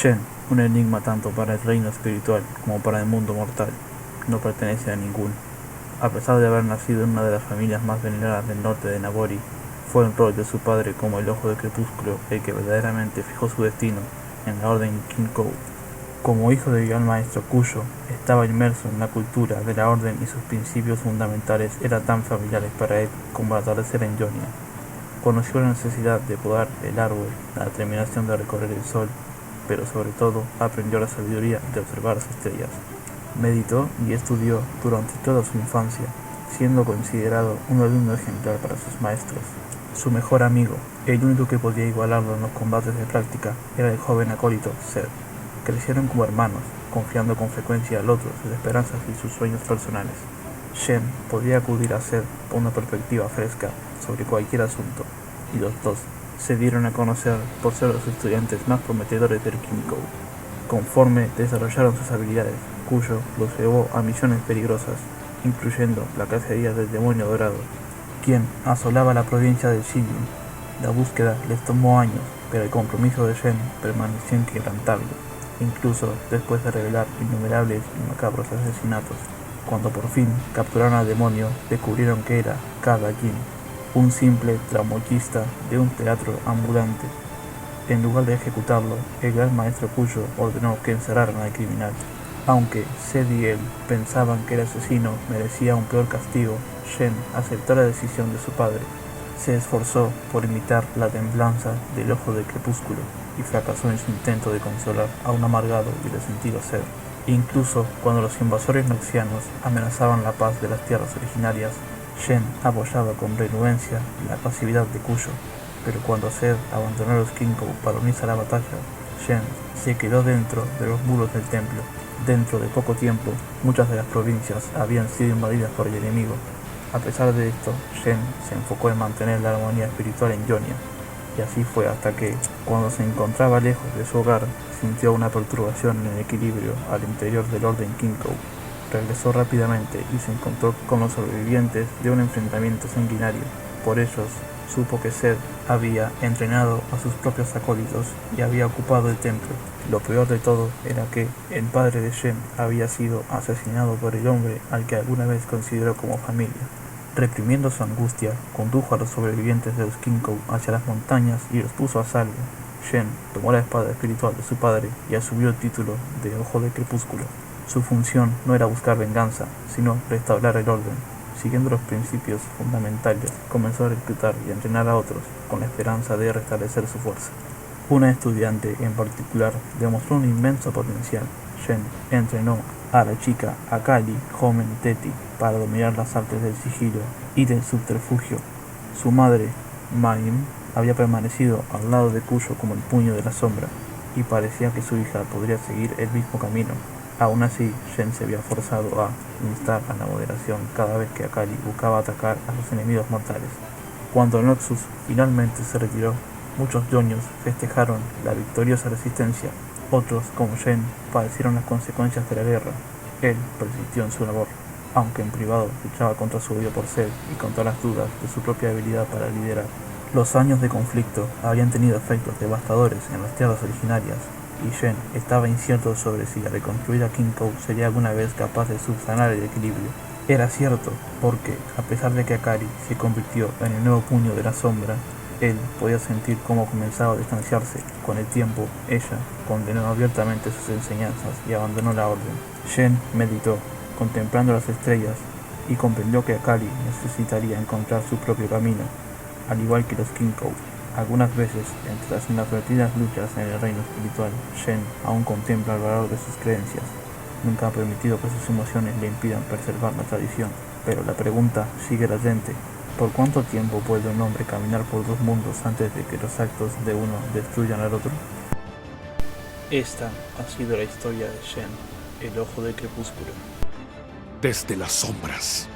Shen, un enigma tanto para el reino espiritual como para el mundo mortal, no pertenece a ninguno. A pesar de haber nacido en una de las familias más veneradas del norte de Nabori, fue el rol de su padre como el Ojo del Crepúsculo el que verdaderamente fijó su destino en la Orden Kinkou. Como hijo del Gran Maestro Kuyo, estaba inmerso en la cultura de la Orden y sus principios fundamentales eran tan familiares para él como el atardecer en Jonia. Conoció la necesidad de podar el árbol, la determinación de recorrer el sol, pero sobre todo aprendió la sabiduría de observar las estrellas. Meditó y estudió durante toda su infancia, siendo considerado un alumno ejemplar para sus maestros. Su mejor amigo, el único que podía igualarlo en los combates de práctica, era el joven acólito Zed. Crecieron como hermanos, confiando con frecuencia al otro sus esperanzas y sus sueños personales. Shen podía acudir a Zed con una perspectiva fresca sobre cualquier asunto, y los dos se dieron a conocer por ser los estudiantes más prometedores del Kinkou. Conforme desarrollaron sus habilidades, Kuyo los llevó a misiones peligrosas, incluyendo la cacería del demonio dorado, quien asolaba la provincia de Xilin. La búsqueda les tomó años, pero el compromiso de Shen permaneció inquebrantable, incluso después de revelar innumerables y macabros asesinatos. Cuando por fin capturaron al demonio, descubrieron que era Kada Jin, un simple tramoyista de un teatro ambulante. En lugar de ejecutarlo, el gran maestro Kuyo ordenó que encerraran al criminal. Aunque Zed y él pensaban que el asesino merecía un peor castigo, Shen aceptó la decisión de su padre. Se esforzó por imitar la templanza del Ojo del Crepúsculo y fracasó en su intento de consolar a un amargado y resentido Zed. Incluso cuando los invasores noxianos amenazaban la paz de las tierras originarias, Shen apoyaba con renuencia la pasividad de Kuyo. Pero cuando Zed abandonó los Kinkou para unirse a la batalla, Shen se quedó dentro de los muros del templo. Dentro de poco tiempo, muchas de las provincias habían sido invadidas por el enemigo. A pesar de esto, Shen se enfocó en mantener la armonía espiritual en Jonia, y así fue hasta que, cuando se encontraba lejos de su hogar, sintió una perturbación en el equilibrio al interior del Orden Kinkou. Regresó rápidamente y se encontró con los sobrevivientes de un enfrentamiento sanguinario. Por ellos, supo que Zed había entrenado a sus propios acólitos y había ocupado el templo. Lo peor de todo era que el padre de Shen había sido asesinado por el hombre al que alguna vez consideró como familia. Reprimiendo su angustia, condujo a los sobrevivientes de los Kinkou hacia las montañas y los puso a salvo. Shen tomó la espada espiritual de su padre y asumió el título de Ojo del Crepúsculo. Su función no era buscar venganza, sino restaurar el orden. Siguiendo los principios fundamentales, comenzó a reclutar y a entrenar a otros, con la esperanza de restablecer su fuerza. Una estudiante en particular demostró un inmenso potencial. Shen entrenó a la chica Akali Homen Teti para dominar las artes del sigilo y del subterfugio. Su madre, Maim, había permanecido al lado de Kuyo como el puño de la sombra, y parecía que su hija podría seguir el mismo camino. Aún así, Shen se había forzado a instar a la moderación cada vez que Akali buscaba atacar a sus enemigos mortales. Cuando Noxus finalmente se retiró, muchos yonios festejaron la victoriosa resistencia. Otros, como Shen, padecieron las consecuencias de la guerra. Él persistió en su labor, aunque en privado luchaba contra su odio por Zed y contra las dudas de su propia habilidad para liderar. Los años de conflicto habían tenido efectos devastadores en las tierras originarias, y Shen estaba incierto sobre si la reconstruida Kinkou sería alguna vez capaz de subsanar el equilibrio. Era cierto, porque, a pesar de que Akali se convirtió en el nuevo puño de la sombra, él podía sentir cómo comenzaba a distanciarse. Con el tiempo, ella condenó abiertamente sus enseñanzas y abandonó la orden. Shen meditó, contemplando las estrellas, y comprendió que Akali necesitaría encontrar su propio camino, al igual que los Kinkou. Algunas veces, entre las inadvertidas luchas en el reino espiritual, Shen aún contempla el valor de sus creencias. Nunca ha permitido que sus emociones le impidan preservar la tradición. Pero la pregunta sigue latente. ¿Por cuánto tiempo puede un hombre caminar por dos mundos antes de que los actos de uno destruyan al otro? Esta ha sido la historia de Shen, el Ojo del Crepúsculo. Desde las sombras.